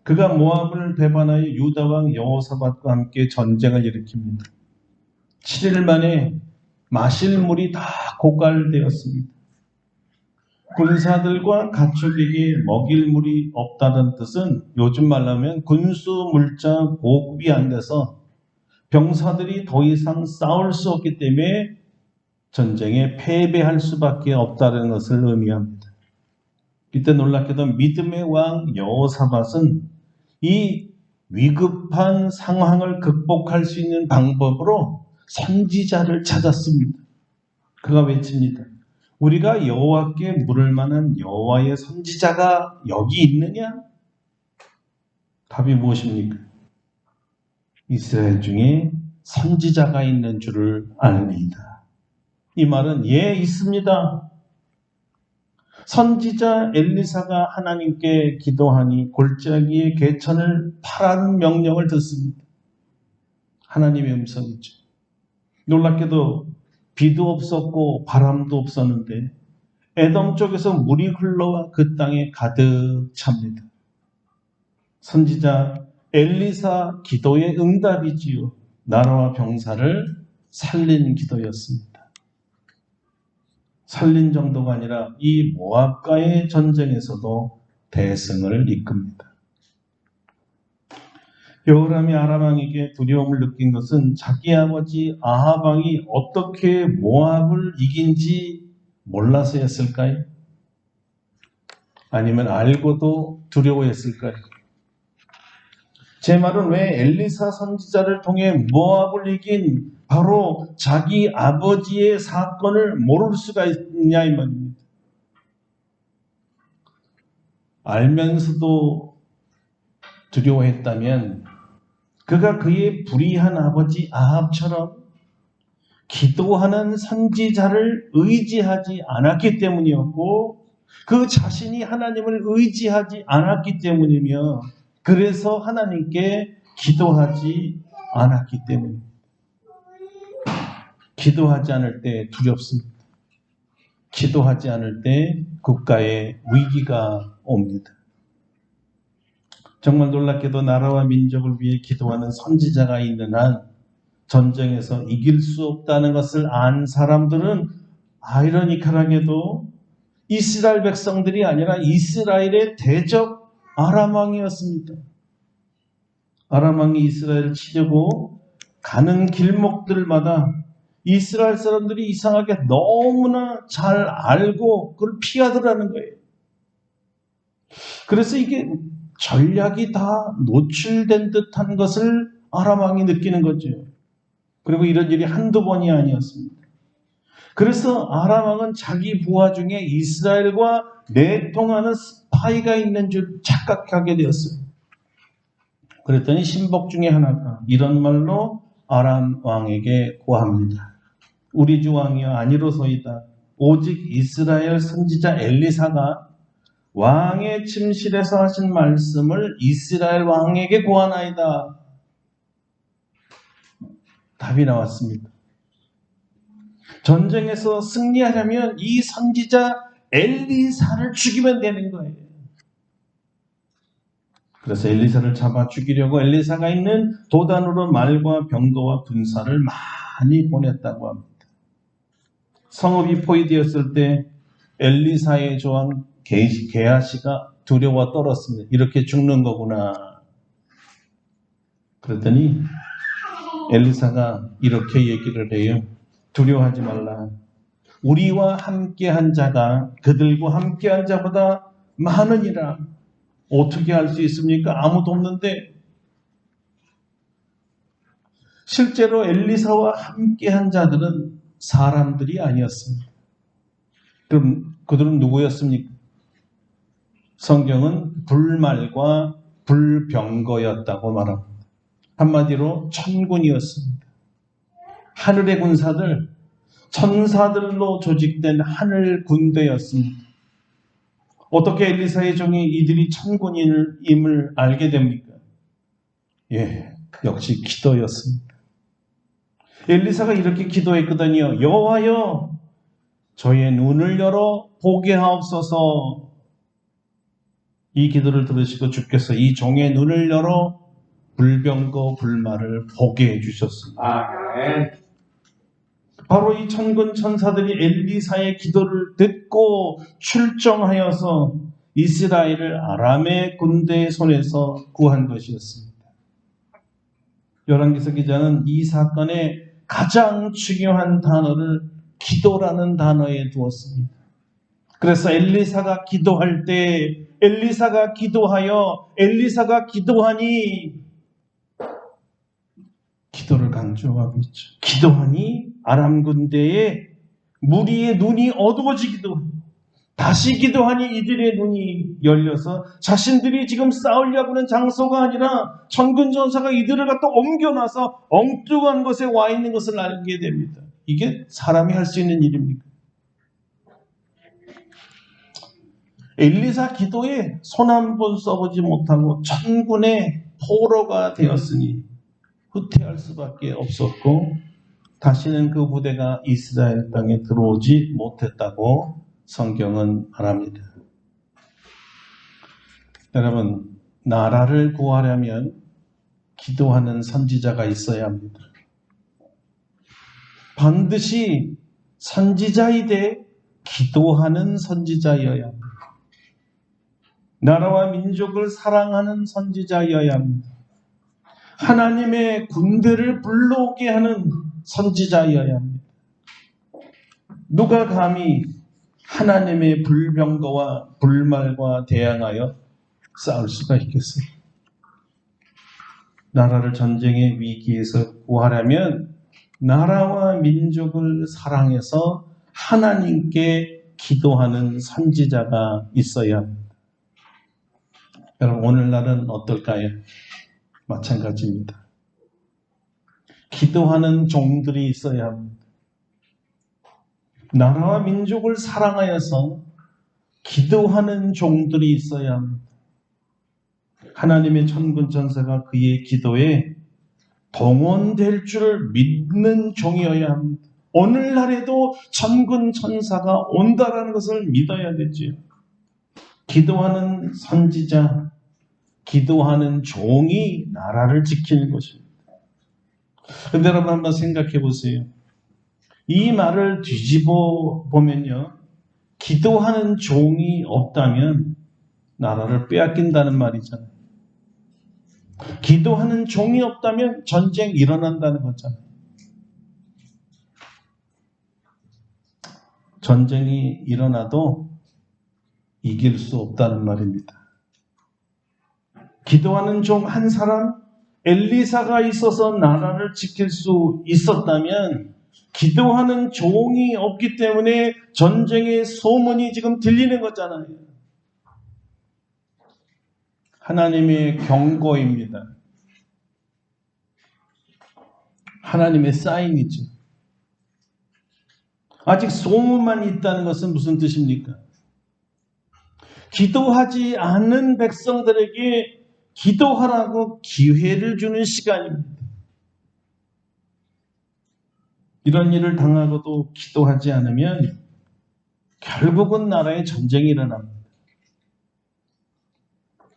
그가 모압을 배반하여 유다 왕 여호사밧과 함께 전쟁을 일으킵니다. 7일 만에 마실 물이 다 고갈되었습니다. 군사들과 가축에게 먹일 물이 없다는 뜻은 요즘 말로 하면 군수 물자 보급이 안 돼서 병사들이 더 이상 싸울 수 없기 때문에 전쟁에 패배할 수밖에 없다는 것을 의미합니다. 이때 놀랍게도 믿음의 왕 여호사밧은 이 위급한 상황을 극복할 수 있는 방법으로 선지자를 찾았습니다. 그가 외칩니다. 우리가 여호와께 물을 만한 여호와의 선지자가 여기 있느냐? 답이 무엇입니까? 이스라엘 중에 선지자가 있는 줄을 알리이다. 이 말은 예, 있습니다. 선지자 엘리사가 하나님께 기도하니 골짜기의 개천을 파라는 명령을 듣습니다. 하나님의 음성이죠. 놀랍게도 비도 없었고 바람도 없었는데 에돔 쪽에서 물이 흘러와 그 땅에 가득 찹니다. 선지자 엘리사 기도의 응답이지요. 나라와 병사를 살린 기도였습니다. 살린 정도가 아니라 이 모압과의 전쟁에서도 대승을 이끕니다. 여호람이 아람 왕에게 두려움을 느낀 것은 자기 아버지 아합 왕이 어떻게 모압을 이긴지 몰라서였을까요? 아니면 알고도 두려워했을까요? 제 말은 왜 엘리사 선지자를 통해 모압을 이긴 바로 자기 아버지의 사건을 모를 수가 있냐 이 말입니다. 알면서도 두려워했다면 그가 그의 불의한 아버지 아합처럼 기도하는 선지자를 의지하지 않았기 때문이었고 그 자신이 하나님을 의지하지 않았기 때문이며 그래서 하나님께 기도하지 않았기 때문입니다. 기도하지 않을 때 두렵습니다. 기도하지 않을 때 국가에 위기가 옵니다. 정말 놀랍게도 나라와 민족을 위해 기도하는 선지자가 있는 한 전쟁에서 이길 수 없다는 것을 안 사람들은 아이러니컬하게도 이스라엘 백성들이 아니라 이스라엘의 대적 아람 왕이었습니다. 아람 왕이 이스라엘을 치려고 가는 길목들마다 이스라엘 사람들이 이상하게 너무나 잘 알고 그걸 피하더라는 거예요. 그래서 이게 전략이 다 노출된 듯한 것을 아람 왕이 느끼는 거죠. 그리고 이런 일이 한두 번이 아니었습니다. 그래서 아람 왕은 자기 부하 중에 이스라엘과 내통하는 스파이가 있는 줄 착각하게 되었어요. 그랬더니 신복 중에 하나가 이런 말로 아람 왕에게 고합니다. 우리 주 왕이여 아니로소이다. 오직 이스라엘 선지자 엘리사가 왕의 침실에서 하신 말씀을 이스라엘 왕에게 고하나이다. 답이 나왔습니다. 전쟁에서 승리하려면 이 선지자 엘리사를 죽이면 되는 거예요. 그래서 엘리사를 잡아 죽이려고 엘리사가 있는 도단으로 말과 병거와 군사를 많이 보냈다고 합니다. 성읍이 포위되었을 때 엘리사의 조항 게하시가 두려워 떨었습니다. 이렇게 죽는 거구나. 그랬더니 엘리사가 이렇게 얘기를 해요. 두려워하지 말라. 우리와 함께한 자가 그들과 함께한 자보다 많으니라. 어떻게 할 수 있습니까? 아무도 없는데. 실제로 엘리사와 함께한 자들은 사람들이 아니었습니다. 그럼 그들은 누구였습니까? 성경은 불말과 불병거였다고 말합니다. 한마디로 천군이었습니다. 하늘의 군사들, 천사들로 조직된 하늘 군대였습니다. 어떻게 엘리사의 종이 이들이 천군임을 알게 됩니까? 역시 기도였습니다. 엘리사가 이렇게 기도했거든요. 여호와여, 저의 눈을 열어 보게 하옵소서. 이 기도를 들으시고 주께서 이 종의 눈을 열어 불병거 불말을 보게 해주셨습니다. 아멘. 바로 이 천군 천사들이 엘리사의 기도를 듣고 출정하여서 이스라엘을 아람의 군대의 손에서 구한 것이었습니다. 열왕기서 기자는 이 사건의 가장 중요한 단어를 기도라는 단어에 두었습니다. 그래서 엘리사가 기도할 때 엘리사가 기도하여 엘리사가 기도하니 기도를 강조하고 있죠. 기도하니 아람 군대의 무리의 눈이 어두워지기도 다시 기도하니 이들의 눈이 열려서 자신들이 지금 싸우려고 하는 장소가 아니라 천군 전사가 이들을 갖다 옮겨놔서 엉뚱한 곳에 와 있는 것을 알게 됩니다. 이게 사람이 할 수 있는 일입니까? 엘리사 기도에 손 한 번 써보지 못하고 천군의 포로가 되었으니 후퇴할 수밖에 없었고 다시는 그 부대가 이스라엘 땅에 들어오지 못했다고 성경은 말합니다. 여러분, 나라를 구하려면 기도하는 선지자가 있어야 합니다. 반드시 선지자이되 기도하는 선지자여야 합니다. 나라와 민족을 사랑하는 선지자여야 합니다. 하나님의 군대를 불러오게 하는 선지자여야 합니다. 누가 감히 하나님의 불병거와 불말과 대항하여 싸울 수가 있겠어요? 나라를 전쟁의 위기에서 구하려면 나라와 민족을 사랑해서 하나님께 기도하는 선지자가 있어야 합니다. 여러분, 오늘날은 어떨까요? 마찬가지입니다. 기도하는 종들이 있어야 합니다. 나라와 민족을 사랑하여서 기도하는 종들이 있어야 합니다. 하나님의 천군 천사가 그의 기도에 동원될 줄 믿는 종이어야 합니다. 오늘날에도 천군 천사가 온다라는 것을 믿어야 되지요. 기도하는 선지자, 기도하는 종이 나라를 지키는 것입니다. 그런데 여러분 한번 생각해 보세요. 이 말을 뒤집어 보면요, 기도하는 종이 없다면 나라를 빼앗긴다는 말이잖아요. 기도하는 종이 없다면 전쟁이 일어난다는 거잖아요. 전쟁이 일어나도 이길 수 없다는 말입니다. 기도하는 종 한 사람, 엘리사가 있어서 나라를 지킬 수 있었다면 기도하는 종이 없기 때문에 전쟁의 소문이 지금 들리는 거잖아요. 하나님의 경고입니다. 하나님의 사인이죠. 아직 소문만 있다는 것은 무슨 뜻입니까? 기도하지 않는 백성들에게 기도하라고 기회를 주는 시간입니다. 이런 일을 당하고도 기도하지 않으면 결국은 나라에 전쟁이 일어납니다.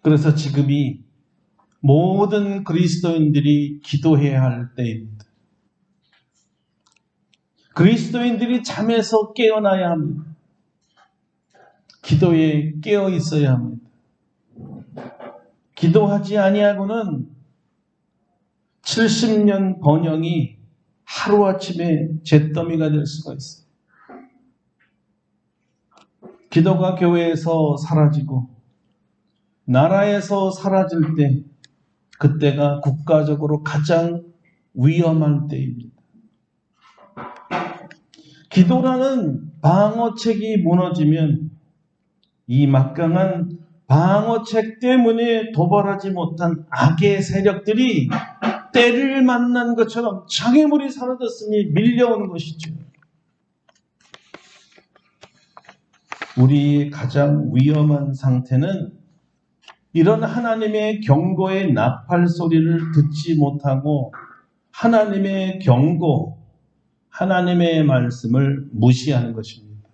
그래서 지금이 모든 그리스도인들이 기도해야 할 때입니다. 그리스도인들이 잠에서 깨어나야 합니다. 기도에 깨어 있어야 합니다. 기도하지 아니하고는 70년 번영이 하루아침에 잿더미가 될 수가 있어요. 기도가 교회에서 사라지고 나라에서 사라질 때, 그때가 국가적으로 가장 위험한 때입니다. 기도라는 방어책이 무너지면 이 막강한 방어책 때문에 도발하지 못한 악의 세력들이 때를 만난 것처럼 장애물이 사라졌으니 밀려오는 것이죠. 우리의 가장 위험한 상태는 이런 하나님의 경고의 나팔 소리를 듣지 못하고 하나님의 경고, 하나님의 말씀을 무시하는 것입니다.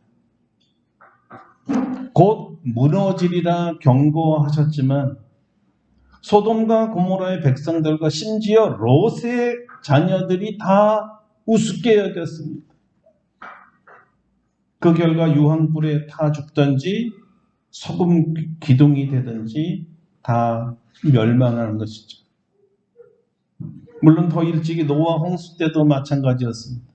곧 무너지리라 경고하셨지만 소돔과 고모라의 백성들과 심지어 롯의 자녀들이 다 우습게 여겼습니다. 그 결과 유황불에 타 죽든지 소금 기둥이 되든지 다 멸망하는 것이죠. 물론 더 일찍이 노아 홍수 때도 마찬가지였습니다.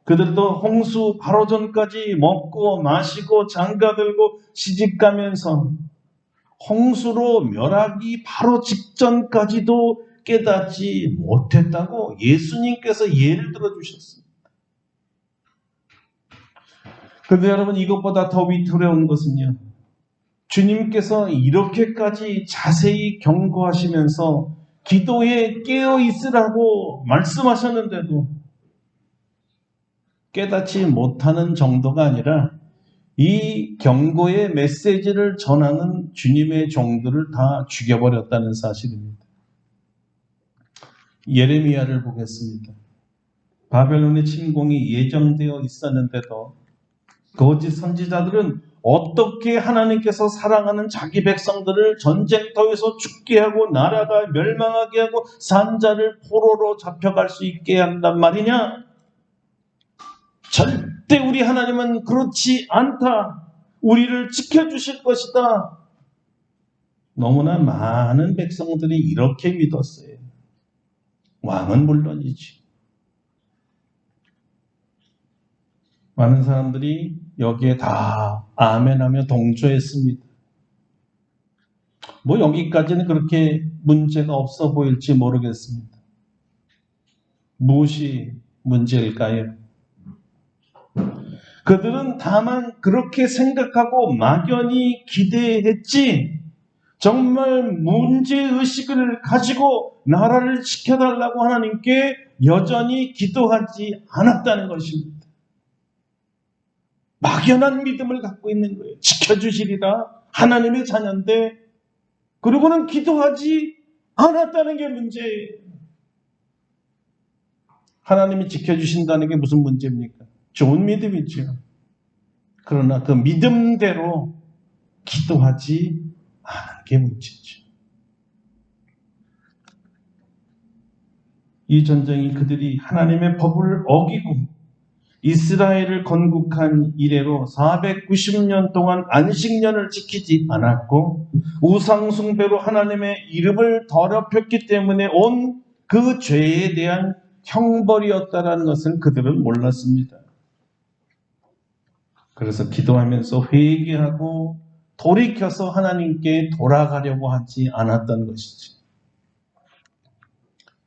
그들도 홍수 바로 전까지 먹고 마시고 장가들고 시집가면서 홍수로 멸하기 바로 직전까지도 깨닫지 못했다고 예수님께서 예를 들어주셨습니다. 그런데 여러분, 이것보다 더 위태로운 것은요, 주님께서 이렇게까지 자세히 경고하시면서 기도에 깨어 있으라고 말씀하셨는데도 깨닫지 못하는 정도가 아니라 이 경고의 메시지를 전하는 주님의 종들을 다 죽여버렸다는 사실입니다. 예레미야를 보겠습니다. 바벨론의 침공이 예정되어 있었는데도 거짓 선지자들은 어떻게 하나님께서 사랑하는 자기 백성들을 전쟁터에서 죽게 하고 나라가 멸망하게 하고 산자를 포로로 잡혀갈 수 있게 한단 말이냐? 절대 우리 하나님은 그렇지 않다. 우리를 지켜주실 것이다. 너무나 많은 백성들이 이렇게 믿었어요. 왕은 물론이지. 많은 사람들이 여기에 다 아멘하며 동조했습니다. 뭐 여기까지는 그렇게 문제가 없어 보일지 모르겠습니다. 무엇이 문제일까요? 그들은 다만 그렇게 생각하고 막연히 기대했지 정말 문제의식을 가지고 나라를 지켜달라고 하나님께 여전히 기도하지 않았다는 것입니다. 막연한 믿음을 갖고 있는 거예요. 지켜주시리라 하나님의 자녀인데 그리고는 기도하지 않았다는 게 문제예요. 하나님이 지켜주신다는 게 무슨 문제입니까? 좋은 믿음이죠. 그러나 그 믿음대로 기도하지 않은 게 문제죠. 이 전쟁이 그들이 하나님의 법을 어기고 이스라엘을 건국한 이래로 490년 동안 안식년을 지키지 않았고 우상숭배로 하나님의 이름을 더럽혔기 때문에 온 그 죄에 대한 형벌이었다는 것을 그들은 몰랐습니다. 그래서 기도하면서 회개하고 돌이켜서 하나님께 돌아가려고 하지 않았던 것이죠.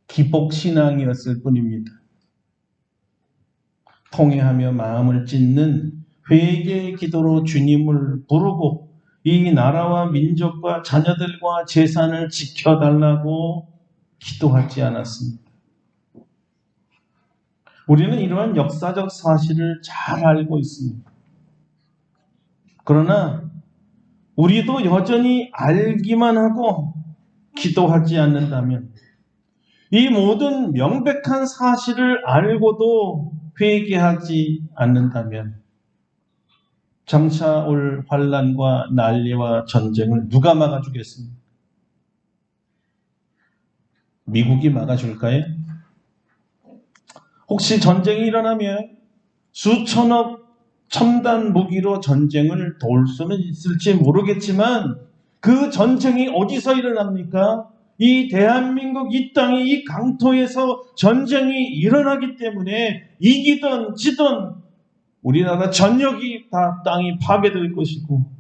기복신앙이었을 뿐입니다. 통회하며 마음을 찢는 회개의 기도로 주님을 부르고 이 나라와 민족과 자녀들과 재산을 지켜달라고 기도하지 않았습니다. 우리는 이러한 역사적 사실을 잘 알고 있습니다. 그러나 우리도 여전히 알기만 하고 기도하지 않는다면 이 모든 명백한 사실을 알고도 회개하지 않는다면 장차 올 환난과 난리와 전쟁을 누가 막아주겠습니까? 미국이 막아줄까요? 혹시 전쟁이 일어나면 수천억 첨단 무기로 전쟁을 도울 수는 있을지 모르겠지만 그 전쟁이 어디서 일어납니까? 이 대한민국 이 땅이 이 강토에서 전쟁이 일어나기 때문에 이기든 지든 우리나라 전역이 다 땅이 파괴될 것이고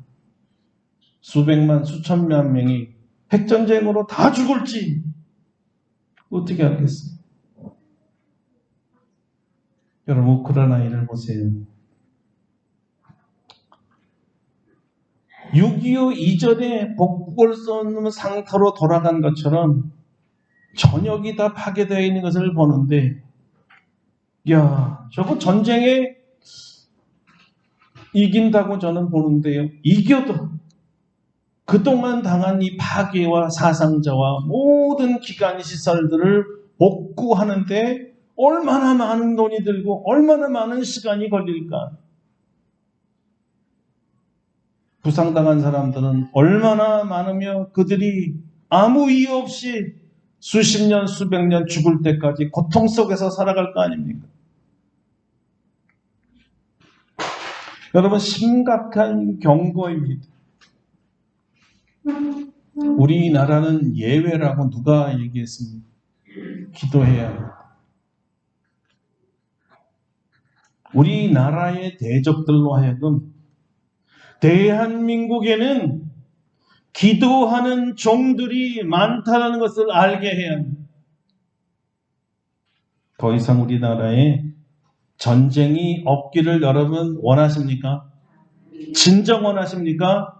수백만 수천만 명이 핵전쟁으로 다 죽을지 어떻게 알겠어요? 여러분 우크라이나를 보세요. 6.25 이전에 복구할 수 없는 상태로 돌아간 것처럼 전역이 다 파괴되어 있는 것을 보는데 야, 저거 전쟁에 이긴다고 저는 보는데요. 이겨도 그동안 당한 이 파괴와 사상자와 모든 기관 시설들을 복구하는데 얼마나 많은 돈이 들고 얼마나 많은 시간이 걸릴까? 부상당한 사람들은 얼마나 많으며 그들이 아무 이유 없이 수십 년, 수백 년 죽을 때까지 고통 속에서 살아갈 거 아닙니까? 여러분 심각한 경고입니다. 우리나라는 예외라고 누가 얘기했습니까? 기도해야 합니다. 우리나라의 대적들로 하여금 대한민국에는 기도하는 종들이 많다는 것을 알게 해야 합니다. 더 이상 우리나라에 전쟁이 없기를 여러분 원하십니까? 진정 원하십니까?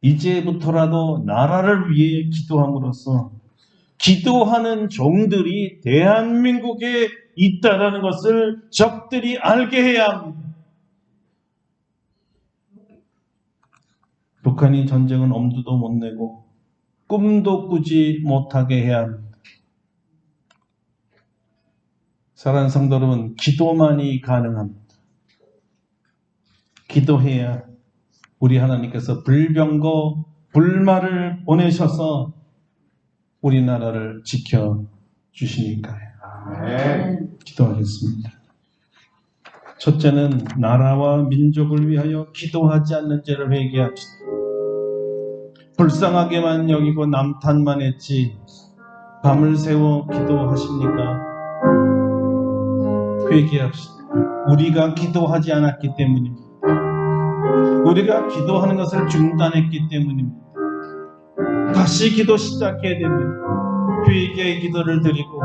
이제부터라도 나라를 위해 기도함으로써 기도하는 종들이 대한민국에 있다는 것을 적들이 알게 해야 합니다. 북한이 전쟁은 엄두도 못 내고 꿈도 꾸지 못하게 해야 합니다. 사랑하는 성도 여러분, 기도만이 가능합니다. 기도해야 우리 하나님께서 불병거 불말을 보내셔서 우리나라를 지켜주시니까요. 기도하겠습니다. 첫째는 나라와 민족을 위하여 기도하지 않는 죄를 회개합시다. 불쌍하게만 여기고 남탓만 했지 밤을 새워 기도하십니까? 회개합시다. 우리가 기도하지 않았기 때문입니다. 우리가 기도하는 것을 중단했기 때문입니다. 다시 기도 시작해야 됩니다. 회개의 기도를 드리고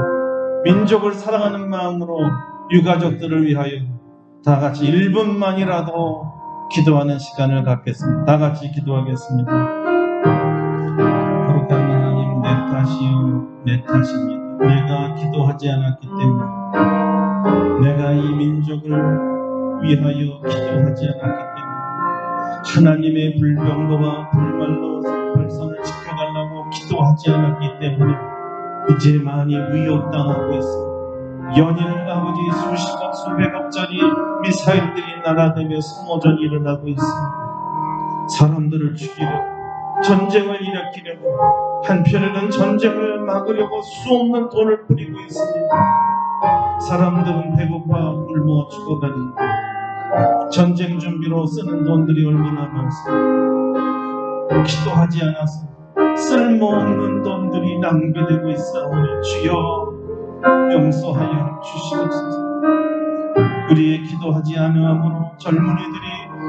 민족을 사랑하는 마음으로 유가족들을 위하여 다 같이 1분만이라도 기도하는 시간을 갖겠습니다. 다 같이 기도하겠습니다. 거룩한 하나님, 내 탓이요 내 탓입니다. 내가 기도하지 않았기 때문에, 내가 이 민족을 위하여 기도하지 않았기 때문에, 하나님의 불병거와 불말로 백성을 지켜달라고 기도하지 않았기 때문에 이제 많이 위협당하고 있습니다. 연일 아버지 수십억 수백억짜리 미사일들이 날아다니며 소모전이 일어나고 있습니다. 사람들을 죽이려고, 전쟁을 일으키려고, 한편에는 전쟁을 막으려고 수없는 돈을 뿌리고 있습니다. 사람들은 배고파 굶어 죽어가는데 전쟁 준비로 쓰는 돈들이 얼마나 많습니까? 기도하지 않아서 쓸모없는 돈들이 낭비되고 있사오니 주여 용서하여 주시옵소서. 우리의 기도하지 않음으로 젊은이들이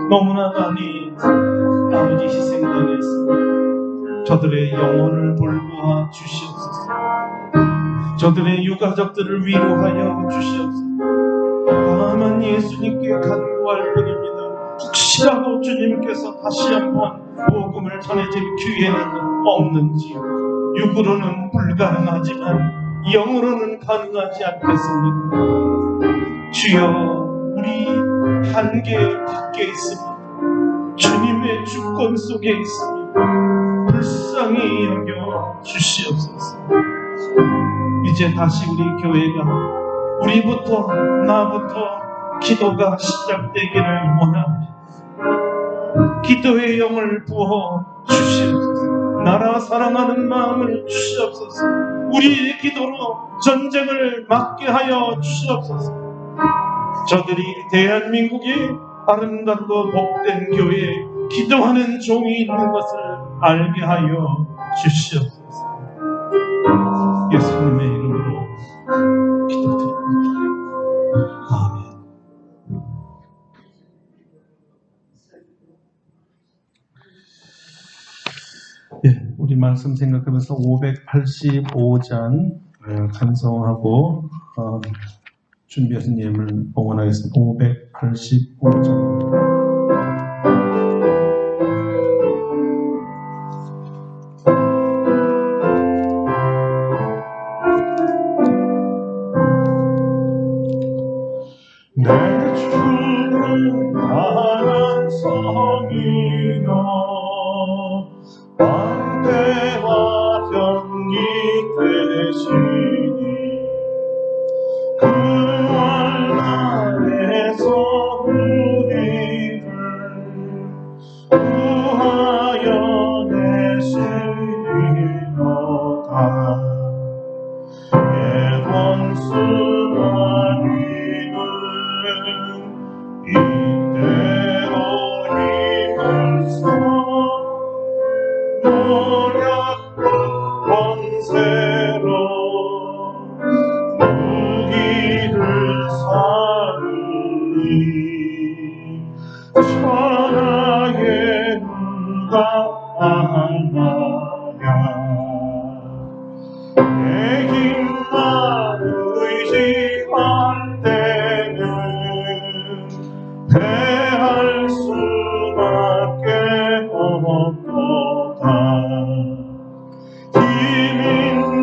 너무나 많이 아버지 희생당했습니다. 저들의 영혼을 돌보아 주시옵소서. 저들의 유가족들을 위로하여 주시옵소서. 다만 예수님께 간구할 뿐입니다. 혹시라도 주님께서 다시 한번 복음을 전해질 기회는 없는지, 육으로는 불가능하지만 영으로는 가능하지 않겠습니까? 주여, 우리 한계 밖에 있습니다. 주님의 주권 속에 있습니다. 불쌍히 여겨 주시옵소서. 이제 다시 우리 교회가, 우리부터, 나부터 기도가 시작되기를 원합니다. 기도의 영을 부어 주시옵소서. 나라 사랑하는 마음을 주시옵소서. 우리의 기도로 전쟁을 막게 하여 주시옵소서. 저들이 대한민국이 아름답고 복된 교회에 기도하는 종이 있는 것을 알게 하여 주시옵소서. 예수님의 이름으로 기도드립니다. 아멘. 예, 우리 말씀 생각하면서 585장 간성하고 준비하신 예물 봉헌하겠습니다. 585장. 내 주는 강한 성이여 방패와 병기 되시니 그 월날에서 우리를 구하여 내시리로다. 원수와 님은 이때로 힘을 써 노력과 권세로 무기를 삼으니 천하의 누가 하나야. 내 힘만 의지할 때는 패할 수밖에 없도다. 힘 있는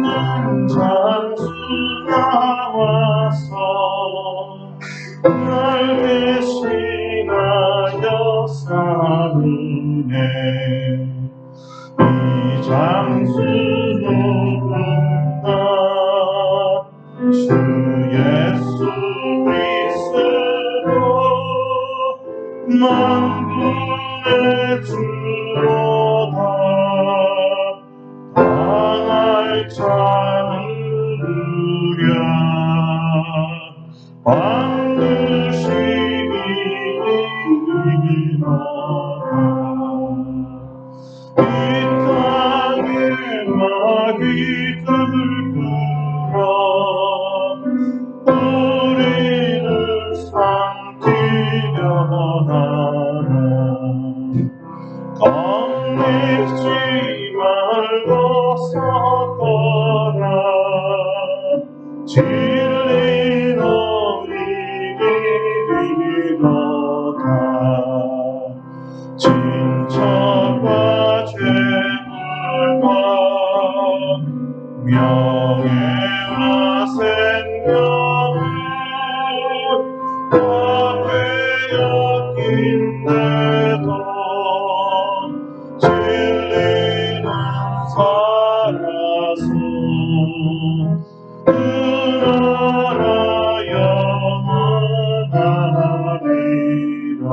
장수 나와서 날 대신하여 싸우네. 이 장수 누군가 주 예수 그리스도 만군의 주로다 당할 자는 누랴 반드시 이기리로다 이 땅에 마귀들 불어 우리를 삼키려 하라 겁내지 말고 서거라 진리로 이기리로다 진짜와 죄물과 명예와 생명을 다 빼앗긴데도 진리는 살아서 그 나라 영원하리라.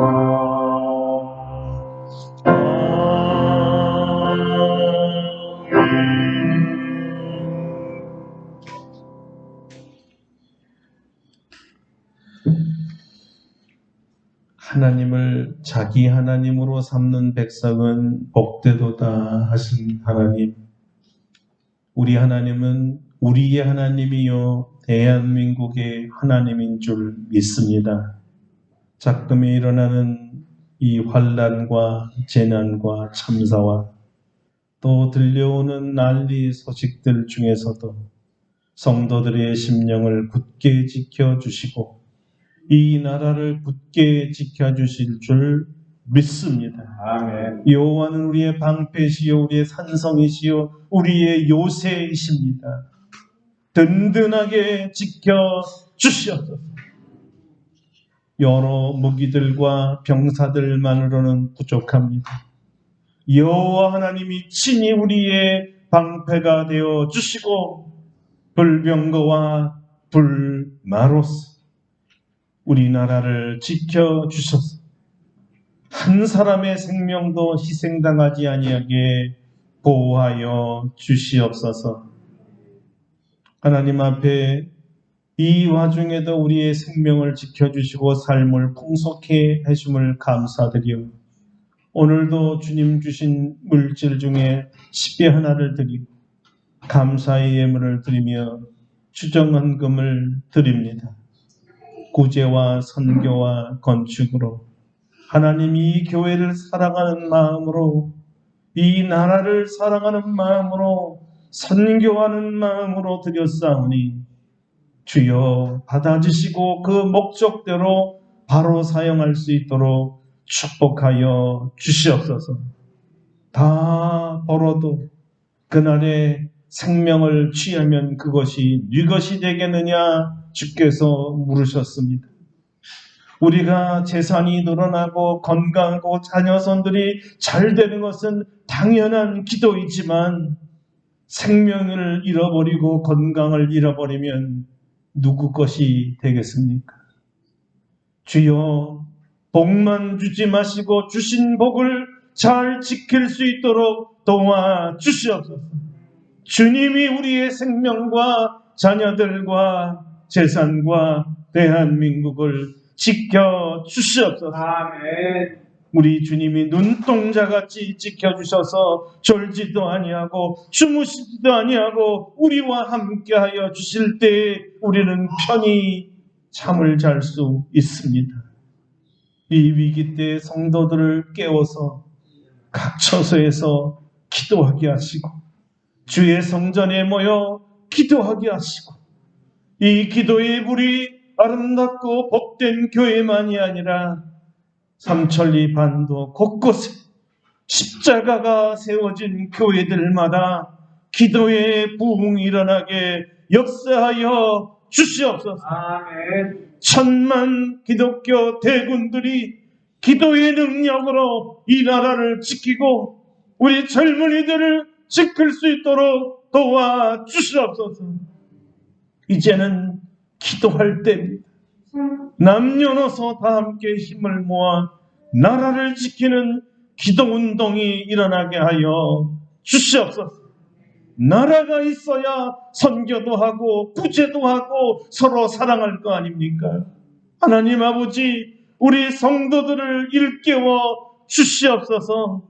하나님을 자기 하나님으로 삼는 백성은 복되도다 하신 하나님. 우리 하나님은 우리의 하나님이요 대한민국의 하나님인 줄 믿습니다. 작금에 일어나는 이 환난과 재난과 참사와 또 들려오는 난리 소식들 중에서도 성도들의 심령을 굳게 지켜주시고 이 나라를 굳게 지켜주실 줄 믿습니다. 아멘. 여호와는 우리의 방패시요 우리의 산성이시요 우리의 요새이십니다. 든든하게 지켜주시옵소서. 여러 무기들과 병사들만으로는 부족합니다. 여호와 하나님이 친히 우리의 방패가 되어 주시고 불병거와 불마로서 우리나라를 지켜주셔서 한 사람의 생명도 희생당하지 아니하게 보호하여 주시옵소서. 하나님 앞에 이 와중에도 우리의 생명을 지켜주시고 삶을 풍속해 해줌을 감사드려 오늘도 주님 주신 물질 중에 10배 하나를 드리고 감사의 예물을 드리며 추정헌금을 드립니다. 구제와 선교와 건축으로 하나님이 이 교회를 사랑하는 마음으로 이 나라를 사랑하는 마음으로 선교하는 마음으로 드렸사오니 주여 받아주시고 그 목적대로 바로 사용할 수 있도록 축복하여 주시옵소서. 다 벌어도 그날에 생명을 취하면 그것이 네 것이 되겠느냐 주께서 물으셨습니다. 우리가 재산이 늘어나고 건강하고 자녀손들이 잘 되는 것은 당연한 기도이지만 생명을 잃어버리고 건강을 잃어버리면 누구 것이 되겠습니까? 주여 복만 주지 마시고 주신 복을 잘 지킬 수 있도록 도와주시옵소서. 주님이 우리의 생명과 자녀들과 재산과 대한민국을 지켜주시옵소서. 아멘. 우리 주님이 눈동자같이 지켜주셔서 졸지도 아니하고 주무시지도 아니하고 우리와 함께하여 주실 때 우리는 편히 잠을 잘 수 있습니다. 이 위기 때 성도들을 깨워서 각 처소에서 기도하게 하시고 주의 성전에 모여 기도하게 하시고 이 기도의 불이 아름답고 복된 교회만이 아니라 삼천리 반도 곳곳에 십자가가 세워진 교회들마다 기도의 부흥이 일어나게 역사하여 주시옵소서. 아멘. 천만 기독교 대군들이 기도의 능력으로 이 나라를 지키고 우리 젊은이들을 지킬 수 있도록 도와주시옵소서. 이제는 기도할 때입니다. 남녀노소 다 함께 힘을 모아 나라를 지키는 기도운동이 일어나게 하여 주시옵소서. 나라가 있어야 선교도 하고 구제도 하고 서로 사랑할 거 아닙니까? 하나님 아버지, 우리 성도들을 일깨워 주시옵소서.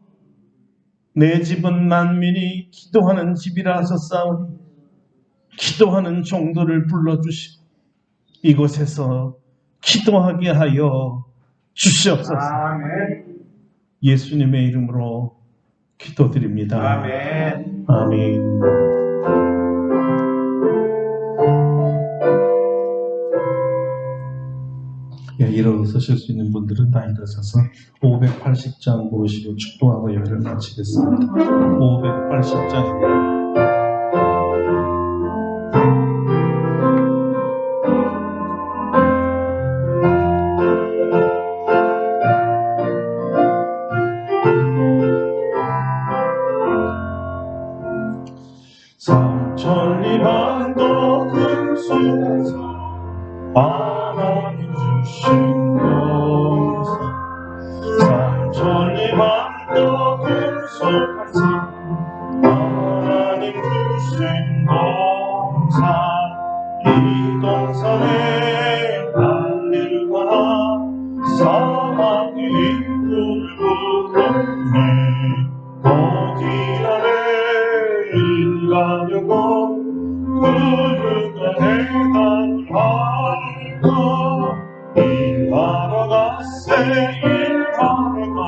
내 집은 만민이 기도하는 집이라 하셨사오니 기도하는 종들을 불러주시고 이곳에서 기도하게 하여 주시옵소서. 아멘. 예수님의 이름으로 기도드립니다. 아멘. 아멘. 예, 일어서실 수 있는 분들은 다 일어서서 580장 모으시고 축도하고 예배를 마치겠습니다. 580장입니다. 삼천리 반도 금수에서 하나님 주신 동산 삼천리 반도 금수에서 하나님 주신 동산 이 동산에 달릴 거나 사막의 입구를 부르네 어디 아래 일가려고 그가 대답을 할까 일하러 갔세 일하러 가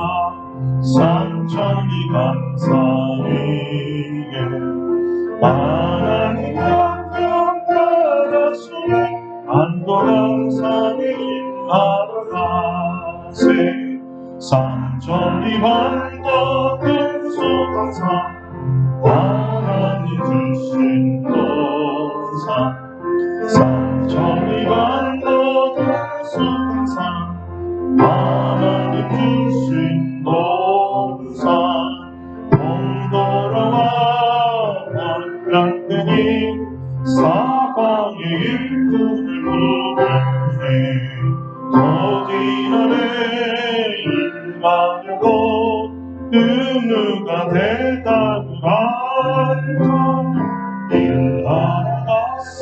삼천리 강산이에 하나님 영광 받았으니 안도 강산에 일하러 가세 삼천리 반도 금수강산 하나님 주신 동산 삼천리 반도 금수강산 하나님 주신 동산 동돌아와 원랑들이 사방의 일꾼을 부르네 어디나래 일가려고 그 누가 대답을 할까 일하러 갔세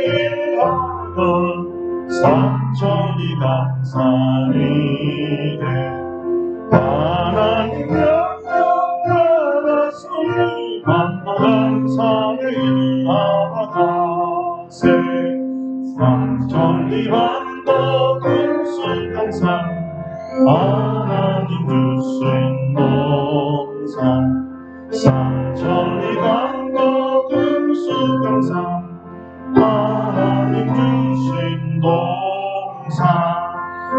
일하러 가 삼천리 강산이래 하나님 영광 받았으니 반도 강산에 일하러 가세 삼천리 반도 금수강산 하나님 주신 동산 삼천리 반도 금수강산 하나님 주신 동산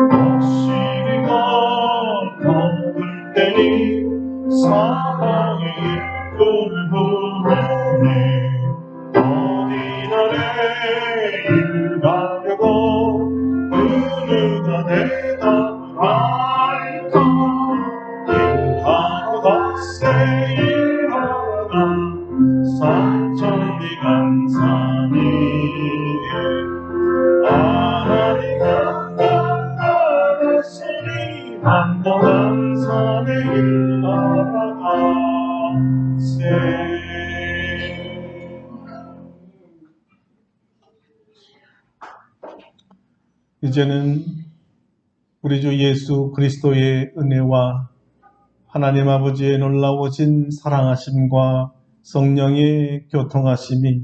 곡식이 거듭을 때니 사방의 입구를 부르네 어디나래 일가려고 누가 대답을 할까 일하러 갔세 일하러 가 삼천리 강산이에 하나님 영광 받았으니 반도 강산에 일하러 가세 이제는 우리 주 예수 그리스도의 은혜와 하나님 아버지의 놀라우신 사랑하심과 성령의 교통하심이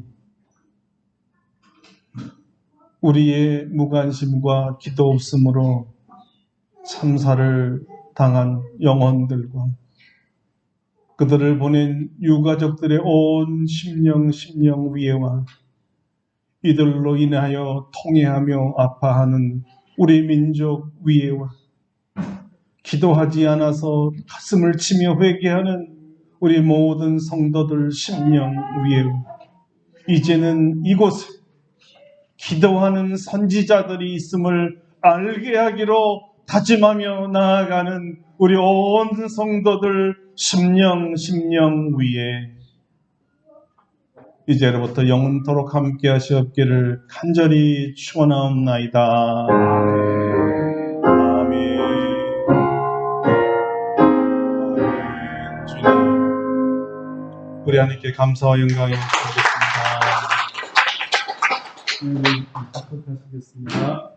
우리의 무관심과 기도 없음으로 참사를 당한 영혼들과 그들을 보낸 유가족들의 온 심령 위에와 이들로 인하여 통회하며 아파하는 우리 민족 위에와 기도하지 않아서 가슴을 치며 회개하는 우리 모든 성도들 심령 위에와 이제는 이곳에 기도하는 선지자들이 있음을 알게 하기로 다짐하며 나아가는 우리 온 성도들 심령 위에 이제로부터 영원토록 함께 하시옵기를 간절히 축원하옵나이다. 아멘. 우리 하나님께 감사와 영광을 드리겠습니다. 네, 하시겠습니다.